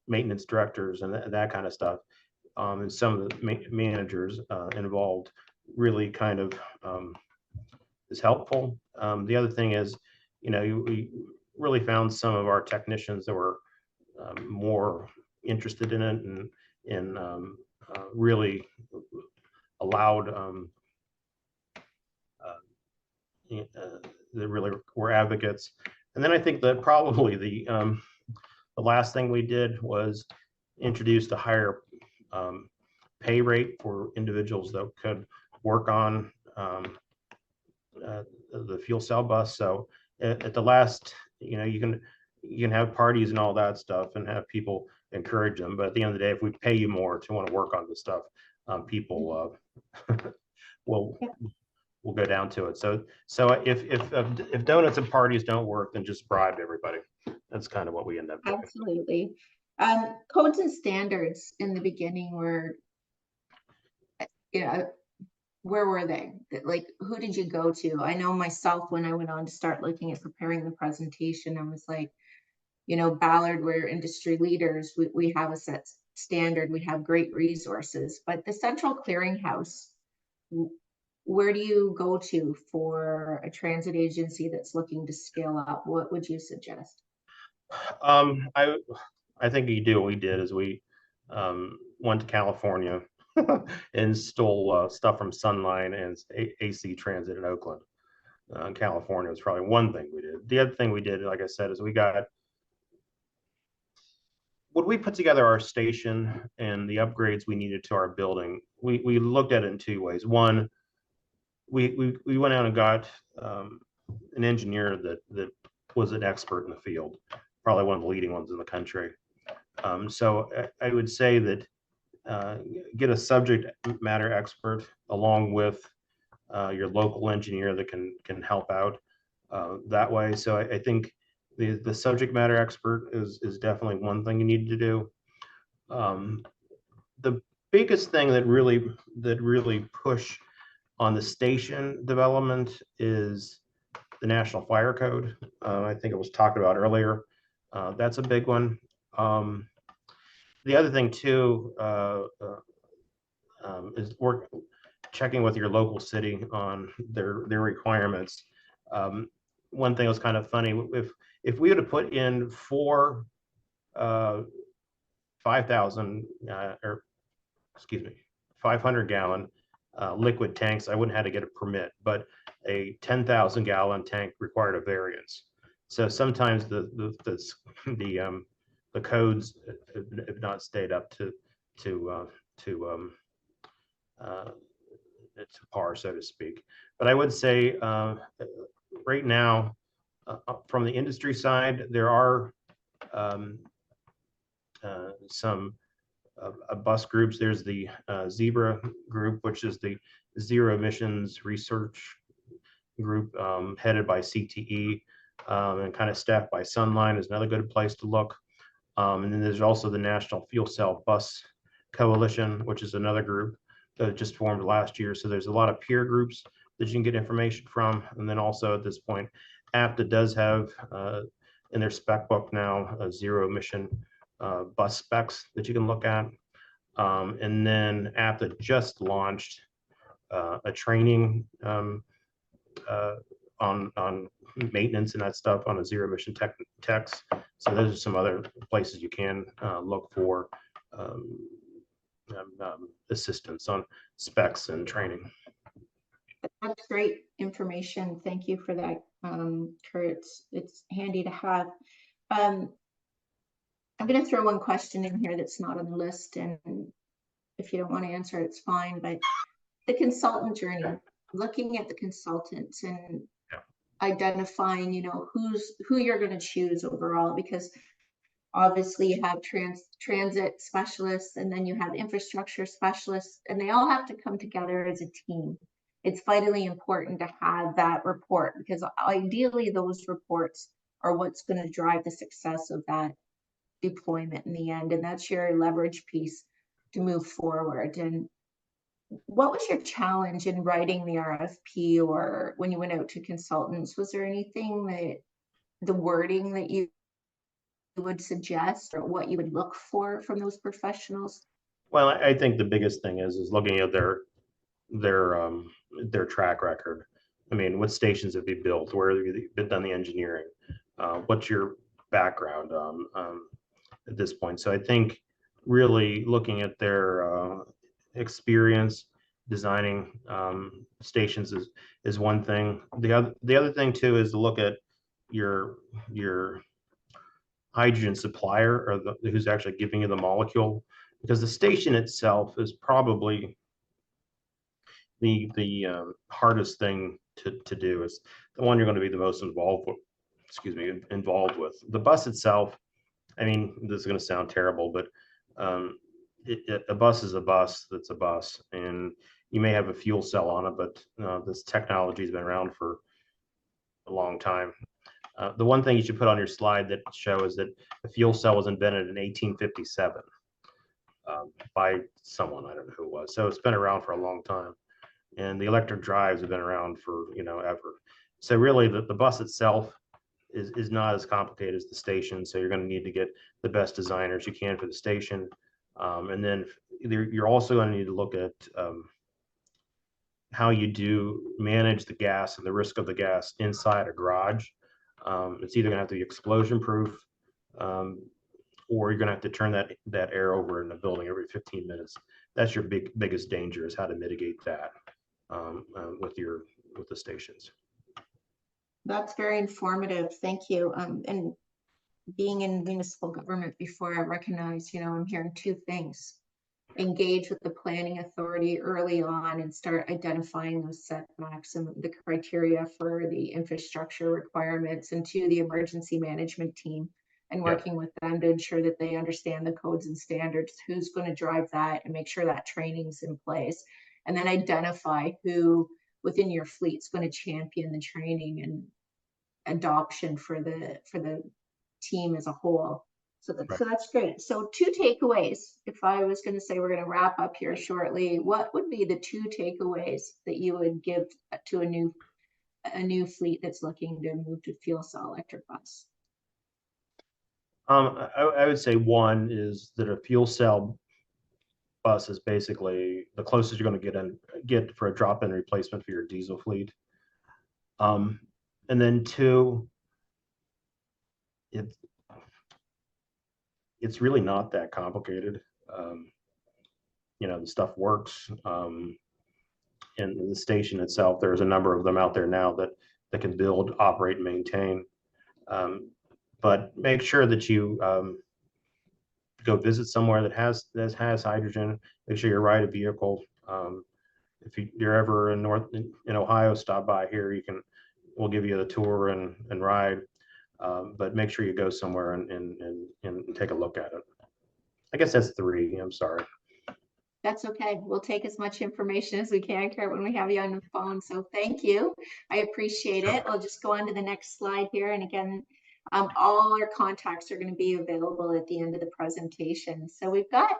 maintenance directors and that kind of stuff, and some of the managers involved really kind of is helpful. The other thing is, you know, we really found some of our technicians that were more interested in it and really allowed that really were advocates. And then I think that probably the last thing we did was introduce the higher pay rate for individuals that could work on the fuel cell bus. So at the last, you can have parties and all that stuff and have people encourage them. But at the end of the day, if we pay you more to want to work on this stuff, people will go down to it. So if donuts and parties don't work, then just bribe everybody. That's kind of what we end up doing. Absolutely. Codes and standards in the beginning were, where were they? Like, who did you go to? I know myself, when I went on to start looking at preparing the presentation, I was like, Ballard, we're industry leaders. We have a set standard. We have great resources. But the central clearinghouse, where do you go to for a transit agency that's looking to scale up? What would you suggest? I think you do what we did is we went to California and stole stuff from Sunline and AC Transit in Oakland. California was probably one thing we did. The other thing we did, like I said, is when we put together our station and the upgrades we needed to our building, we looked at it in two ways. One, we went out and got an engineer that was an expert in the field, probably one of the leading ones in the country. So I would say that get a subject matter expert along with your local engineer that can help out that way. So I think the subject matter expert is definitely one thing you need to do. The biggest thing that really push on the station development is the National Fire Code. I think it was talked about earlier. That's a big one. The other thing too is checking with your local city on their requirements. One thing was kind of funny. If we had to put in 4 500-gallon liquid tanks, I wouldn't have to get a permit, but a 10,000-gallon tank required a variance. So sometimes the codes have not stayed up to par, so to speak. But I would say right now, from the industry side, there are some bus groups. There's the Zebra group, which is the Zero Emissions Research Group, headed by CTE, and kind of staffed by Sunline is another good place to look. And then there's also the National Fuel Cell Bus Coalition, which is another group that just formed last year. So there's a lot of peer groups that you can get information from. And then also at this point, APTA does have in their spec book now a zero emission bus specs that you can look at. And then APTA just launched a training on maintenance and that stuff on a zero emission techs. So those are some other places you can look for assistance on specs and training. That's great information. Thank you for that, Kurt. It's handy to have. I'm going to throw one question in here that's not on the list, and if you don't want to answer it, it's fine. But the consultant journey, looking at the consultants and identifying, who you're going to choose overall, because obviously you have transit specialists, and then you have infrastructure specialists, and they all have to come together as a team. It's vitally important to have that report, because ideally those reports are what's going to drive the success of that deployment in the end, and that's your leverage piece to move forward. And what was your challenge in writing the RFP, or when you went out to consultants? Was there anything that the wording that you would suggest, or what you would look for from those professionals? Well, I think the biggest thing is looking at their track record. I mean, what stations have you built? Where have you done the engineering? What's your background at this point? So I think really looking at their experience designing stations is one thing. The other thing too is to look at your hydrogen supplier, or who's actually giving you the molecule, because the station itself is probably the hardest thing to do. It's the one you're going to be the most involved with. Excuse me, involved with. The bus itself, I mean, this is going to sound terrible, but a bus is a bus that's a bus, and you may have a fuel cell on it, but this technology has been around for a long time. The one thing you should put on your slide that shows that the fuel cell was invented in 1857 by someone, I don't know who it was. So it's been around for a long time, and the electric drives have been around for ever. So really, the bus itself is not as complicated as the station. So you're going to need to get the best designers you can for the station, and then you're also going to need to look at how you do manage the gas and the risk of the gas inside a garage. It's either going to have to be explosion proof, or you're going to have to turn that air over in the building every 15 minutes. That's your biggest danger, is how to mitigate that with the stations. That's very informative. Thank you. And being in municipal government before, I recognize, I'm hearing two things. Engage with the planning authority early on and start identifying those setbacks and the criteria for the infrastructure requirements, and to the emergency management team and working with them to ensure that they understand the codes and standards, who's going to drive that, and make sure that training's in place. And then identify who within your fleet is going to champion the training and adoption for the team as a whole. So that's great. So 2 takeaways. If I was going to say we're going to wrap up here shortly, what would be the 2 takeaways that you would give to a new fleet that's looking to move to fuel cell electric bus? I would say one is that a fuel cell bus is basically the closest you're going to get for a drop-in replacement for your diesel fleet. And then 2, it's really not that complicated. The stuff works. In the station itself, there's a number of them out there now that can build, operate, and maintain. But make sure that you go visit somewhere that has hydrogen. Make sure you ride a vehicle. If you're ever in Ohio, stop by here. We'll give you the tour and ride. But make sure you go somewhere and take a look at it. I guess that's 3. I'm sorry. That's okay. We'll take as much information as we can, Kurt, when we have you on the phone. So thank you. I appreciate it. I'll just go on to the next slide here. And again, all our contacts are going to be available at the end of the presentation. So we've got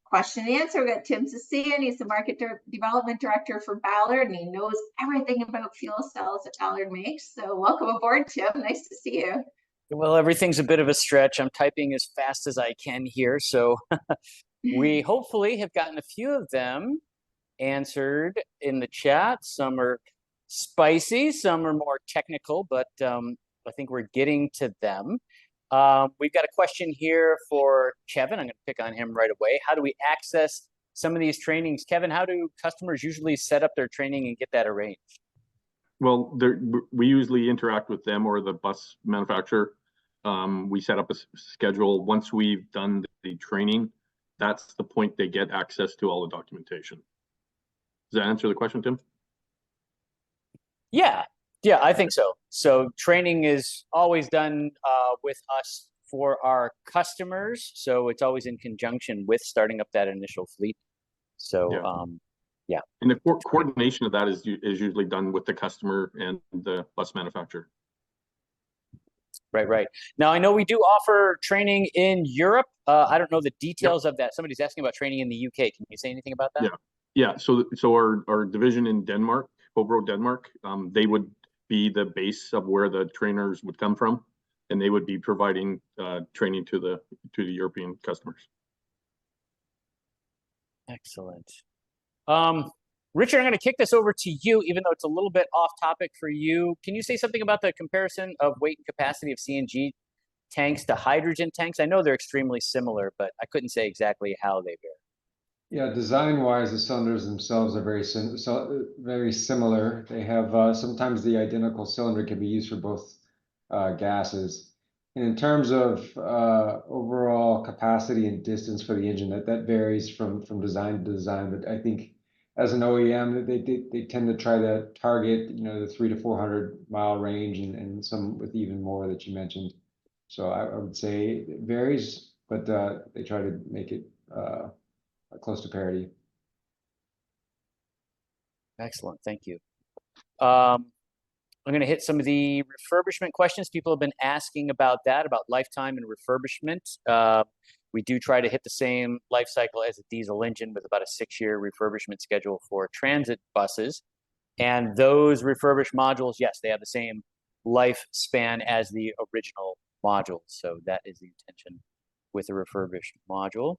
question and answer. We've got Tim Sasseen. He's the market development director for Ballard, and he knows everything about fuel cells that Ballard makes. So welcome aboard, Tim. Nice to see you. Well, everything's a bit of a stretch. I'm typing as fast as I can here. So we hopefully have gotten a few of them answered in the chat. Some are spicy, some are more technical, but I think we're getting to them. We've got a question here for Kevin. I'm going to pick on him right away. How do we access some of these trainings? Kevin, how do customers usually set up their training and get that arranged? Well, we usually interact with them or the bus manufacturer. We set up a schedule. Once we've done the training, that's the point they get access to all the documentation. Does that answer the question, Tim? Yeah, I think so. So training is always done with us for our customers. So it's always in conjunction with starting up that initial fleet. So yeah. And the coordination of that is usually done with the customer and the bus manufacturer. Right. Now, I know we do offer training in Europe. I don't know the details of that. Somebody's asking about training in the UK. Can you say anything about that? Yeah. So our division in Denmark, Hobro, Denmark, they would be the base of where the trainers would come from, and they would be providing training to the European customers. Excellent. Richard, I'm going to kick this over to you, even though it's a little bit off topic for you. Can you say something about the comparison of weight and capacity of CNG tanks to hydrogen tanks? I know they're extremely similar, but I couldn't say exactly how they vary. Yeah, design-wise, the cylinders themselves are very similar. They have sometimes the identical cylinder can be used for both gases. And in terms of overall capacity and distance for the engine, that varies from design to design. But I think as an OEM, they tend to try to target, you know, the 300 to 400 mile range, and some with even more that you mentioned. So I would say it varies, but they try to make it close to parity. Excellent, thank you. I'm going to hit some of the refurbishment questions. People have been asking about that, about lifetime and refurbishment. We do try to hit the same life cycle as a diesel engine with about a 6-year refurbishment schedule for transit buses. And those refurbished modules, yes, they have the same lifespan as the original module. So that is the intention with a refurbished module.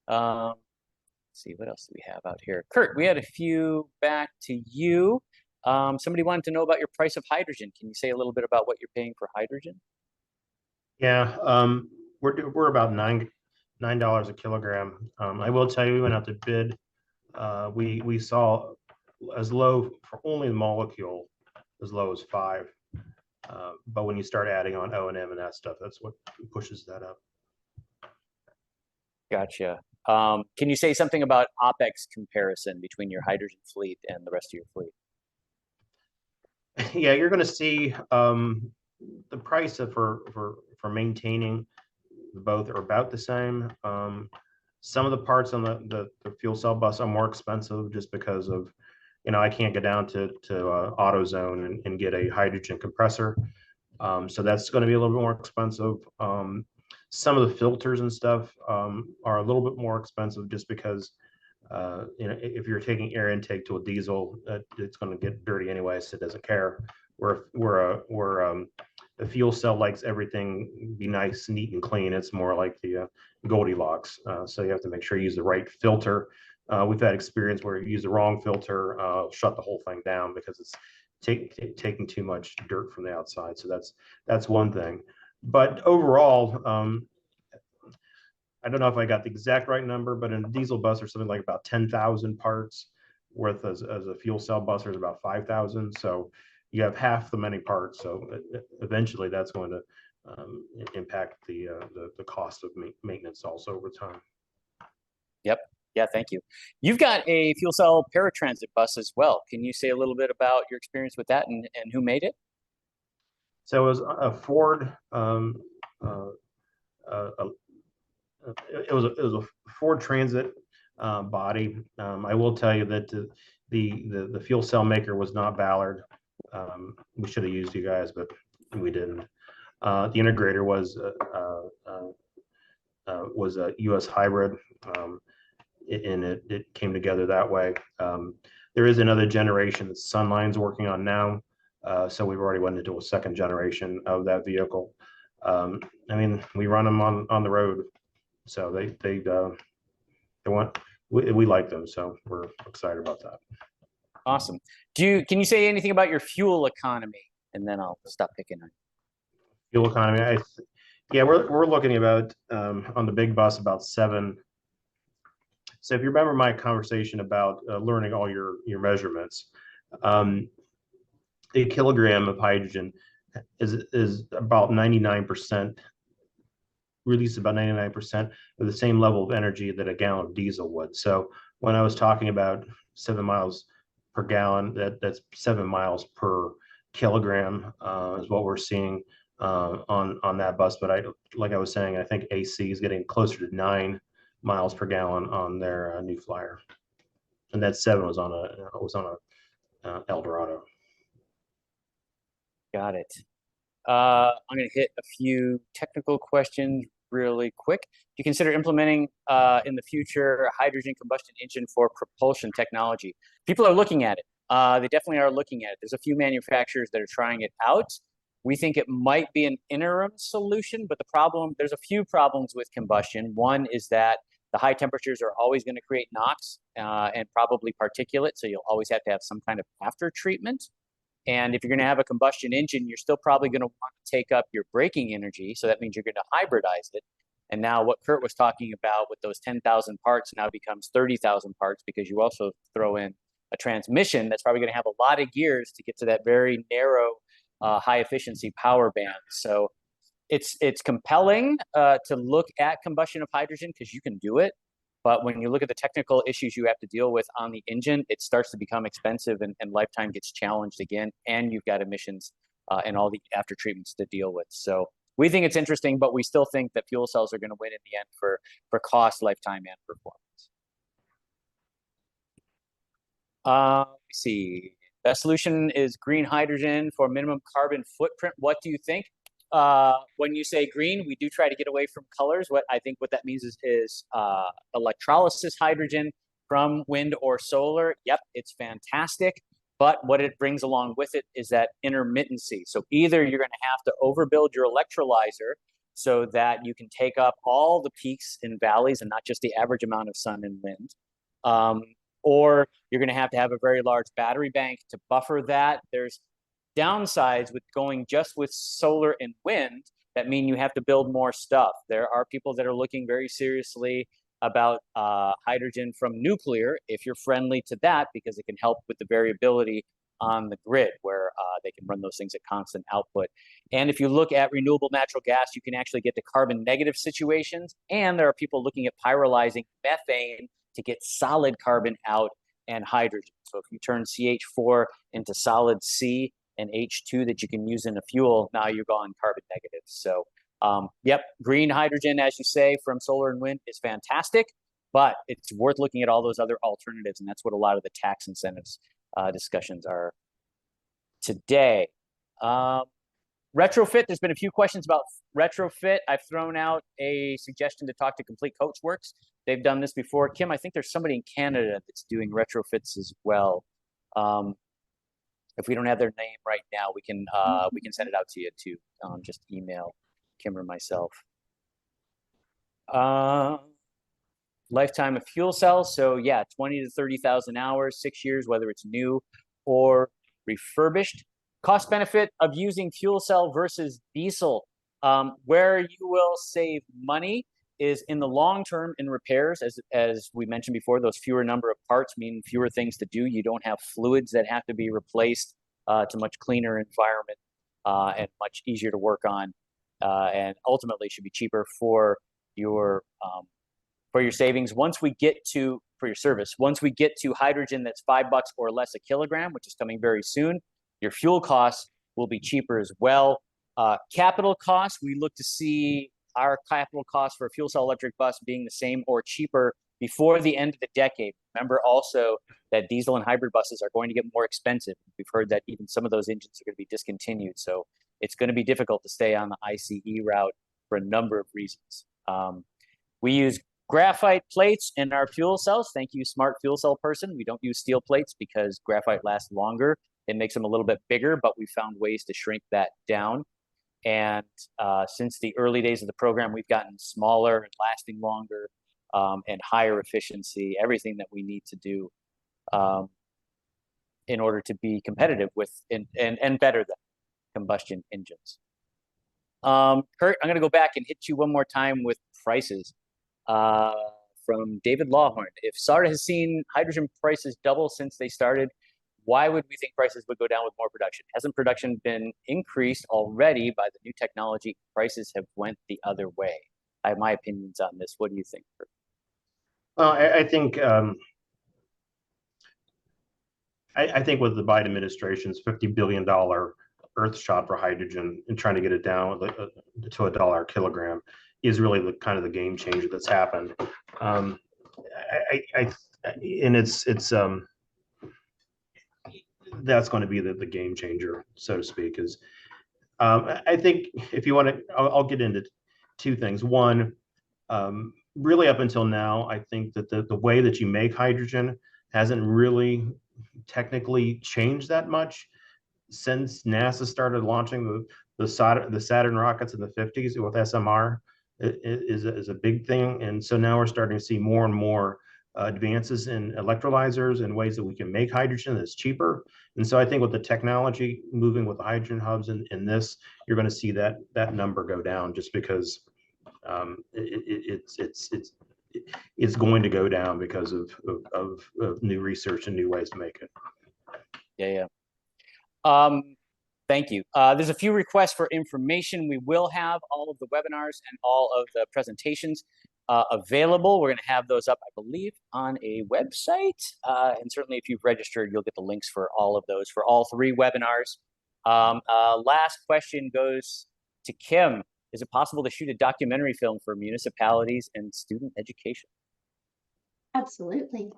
Let's see, what else do we have out here? Kurt, we had a few back to you. Somebody wanted to know about your price of hydrogen. Can you say a little bit about what you're paying for hydrogen? Yeah, we're about $9 a kilogram. I will tell you, we went out to bid. We saw as low for only the molecule as low as 5. But when you start adding on O&M and that stuff, that's what pushes that up. Gotcha. Can you say something about OpEx comparison between your hydrogen fleet and the rest of your fleet? Yeah, you're going to see the price for maintaining both are about the same. Some of the parts on the fuel cell bus are more expensive just because of, you know, I can't go down to AutoZone and get a hydrogen compressor. So that's going to be a little bit more expensive. Some of the filters and stuff are a little bit more expensive just because, you know, if you're taking air intake to a diesel, it's going to get dirty anyway, so it doesn't care. The fuel cell likes everything be nice, neat, and clean. It's more like the Goldilocks. So you have to make sure you use the right filter. We've had experience where you use the wrong filter, shut the whole thing down because it's taking too much dirt from the outside. So that's one thing. But overall, I don't know if I got the exact right number, but in a diesel bus, there's something like about 10,000 parts, worth as a fuel cell bus, there's about 5,000. So you have half the many parts. So eventually that's going to impact the cost of maintenance also over time. Yep. Yeah, thank you. You've got a fuel cell paratransit bus as well. Can you say a little bit about your experience with that and who made it? So it was a Ford. It was a Ford Transit body. I will tell you that the fuel cell maker was not Ballard. We should have used you guys, but we didn't. The integrator was a US hybrid, and it came together that way. There is another generation that Sunline's working on now, so we've already went into a second generation of that vehicle. I mean, we run them on the road, so they want, we like them, so we're excited about that. Awesome. Can you say anything about your fuel economy, and then I'll stop picking on you. Fuel economy, yeah, we're looking about on the big bus about 7. So if you remember my conversation about learning all your measurements, a kilogram of hydrogen is about 99%, release about 99% of the same level of energy that a gallon of diesel would. So when I was talking about 7 miles per gallon, that's 7 miles per kilogram is what we're seeing on that bus. But like I was saying, I think AC is getting closer to 9 miles per gallon on their new Flyer, and that 7 was on a Eldorado. Got it. I'm going to hit a few technical questions really quick. Do you consider implementing in the future a hydrogen combustion engine for propulsion technology? People are looking at it. They definitely are looking at it. There's a few manufacturers that are trying it out. We think it might be an interim solution, but there's a few problems with combustion. One is that the high temperatures are always going to create NOx and probably particulate, so you'll always have to have some kind of after treatment. And if you're going to have a combustion engine, you're still probably going to want to take up your braking energy, so that means you're going to hybridize it. And now what Kurt was talking about with those 10,000 parts now becomes 30,000 parts, because you also throw in a transmission that's probably going to have a lot of gears to get to that very narrow high efficiency power band. So it's compelling to look at combustion of hydrogen because you can do it. But when you look at the technical issues you have to deal with on the engine, it starts to become expensive, and lifetime gets challenged again, and you've got emissions and all the after treatments to deal with. So we think it's interesting, but we still think that fuel cells are going to win in the end for cost, lifetime, and performance. Let's see. Best solution is green hydrogen for minimum carbon footprint. What do you think? When you say green, we do try to get away from colors. What that means is electrolysis hydrogen from wind or solar. Yep, it's fantastic. But what it brings along with it is that intermittency. So either you're going to have to overbuild your electrolyzer so that you can take up all the peaks and valleys and not just the average amount of sun and wind. Or you're going to have a very large battery bank to buffer that. There's downsides with going just with solar and wind that mean you have to build more stuff. There are people that are looking very seriously about hydrogen from nuclear, if you're friendly to that, because it can help with the variability on the grid where they can run those things at constant output. And if you look at renewable natural gas, you can actually get to carbon negative situations. And there are people looking at pyrolyzing methane to get solid carbon out and hydrogen. So if you turn CH4 into solid C and H2 that you can use in a fuel, now you're going carbon negative. So yep, green hydrogen, as you say, from solar and wind is fantastic, but it's worth looking at all those other alternatives, and that's what a lot of the tax incentives discussions are today. Retrofit, there's been a few questions about retrofit. I've thrown out a suggestion to talk to Complete Coachworks. They've done this before. Kim, I think there's somebody in Canada that's doing retrofits as well. If we don't have their name right now, we can send it out to you too. Just email Kim or myself. Lifetime of fuel cells. So yeah, 20 to 30,000 hours, 6 years, whether it's new or refurbished. Cost benefit of using fuel cell versus diesel. Where you will save money is in the long term in repairs, as we mentioned before. Those fewer number of parts mean fewer things to do. You don't have fluids that have to be replaced. It's a much cleaner environment and much easier to work on, and ultimately should be cheaper for your savings. Once we get to hydrogen that's $5 or less a kilogram, which is coming very soon, your fuel costs will be cheaper as well. Capital costs, we look to see our capital costs for a fuel cell electric bus being the same or cheaper before the end of the decade. Remember also that diesel and hybrid buses are going to get more expensive. We've heard that even some of those engines are going to be discontinued. So it's going to be difficult to stay on the ICE route for a number of reasons. We use graphite plates in our fuel cells. Thank you, smart fuel cell person. We don't use steel plates because graphite lasts longer. It makes them a little bit bigger, but we found ways to shrink that down. And since the early days of the program, we've gotten smaller and lasting longer and higher efficiency, everything that we need to do in order to be competitive with and better than combustion engines. Kurt, I'm going to go back and hit you one more time with prices. From David Lawhorn. If SARTA has seen hydrogen prices double since they started, why would we think prices would go down with more production? Hasn't production been increased already by the new technology? Prices have went the other way. I have my opinions on this. What do you think, Kurt? Well, I think with the Biden administration's $50 billion earth shot for hydrogen and trying to get it down to $1 a kilogram is really the kind of the game changer that's happened. That's going to be the game changer, so to speak. Is I think if you want to, I'll get into two things. One, really up until now, I think that the way that you make hydrogen hasn't really technically changed that much since NASA started launching the Saturn rockets in the 50s with SMR. Is a big thing, and so now we're starting to see more and more advances in electrolyzers and ways that we can make hydrogen that's cheaper. And so I think with the technology moving with the hydrogen hubs in this, you're going to see that number go down just because it's going to go down because of new research and new ways to make it. Yeah. Thank you. There's a few requests for information. We will have all of the webinars and all of the presentations available. We're going to have those up, I believe, on a website. And certainly if you've registered, you'll get the links for all of those, for all 3 webinars. Last question goes to Kim. Is it possible to shoot a documentary film for municipalities and student education? Absolutely.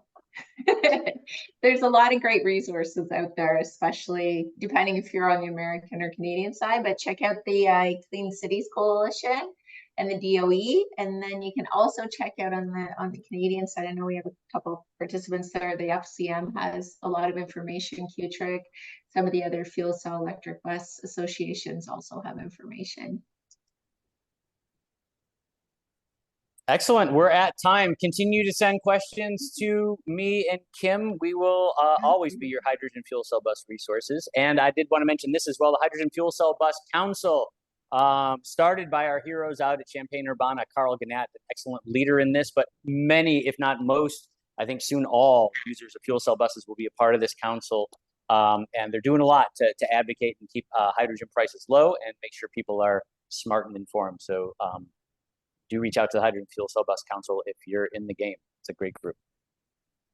There's a lot of great resources out there, especially depending if you're on the American or Canadian side, but check out the Clean Cities Coalition and the DOE. And then you can also check out on the Canadian side. I know we have a couple participants there. The FCM has a lot of information, QTRIC, some of the other fuel cell electric bus associations also have information. Excellent. We're at time. Continue to send questions to me and Kim. We will always be your hydrogen fuel cell bus resources. And I did want to mention this as well. The Hydrogen Fuel Cell Bus Council, started by our heroes out at Champaign-Urbana, Carl Gannett, an excellent leader in this, but many, if not most, I think soon all users of fuel cell buses will be a part of this council. And they're doing a lot to advocate and keep hydrogen prices low and make sure people are smart and informed. So do reach out to the Hydrogen Fuel Cell Bus Council if you're in the game. It's a great group.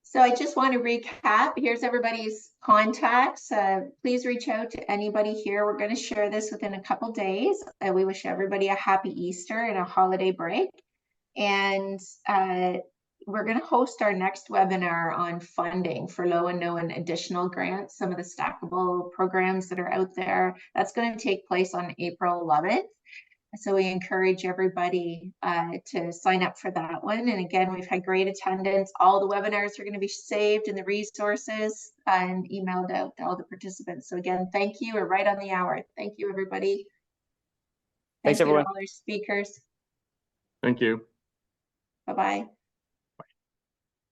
So I just want to recap. Here's everybody's contacts. Please reach out to anybody here. We're going to share this within a couple days. We wish everybody a happy Easter and a holiday break. And we're going to host our next webinar on funding for low and no and additional grants, some of the stackable programs that are out there. That's going to take place on April 11th. So we encourage everybody to sign up for that one. And again, we've had great attendance. All the webinars are going to be saved in the resources and emailed out to all the participants. So again, thank you. We're right on the hour. Thank you, everybody. Thanks, everyone. Thank you to all our speakers. Thank you. Bye-bye.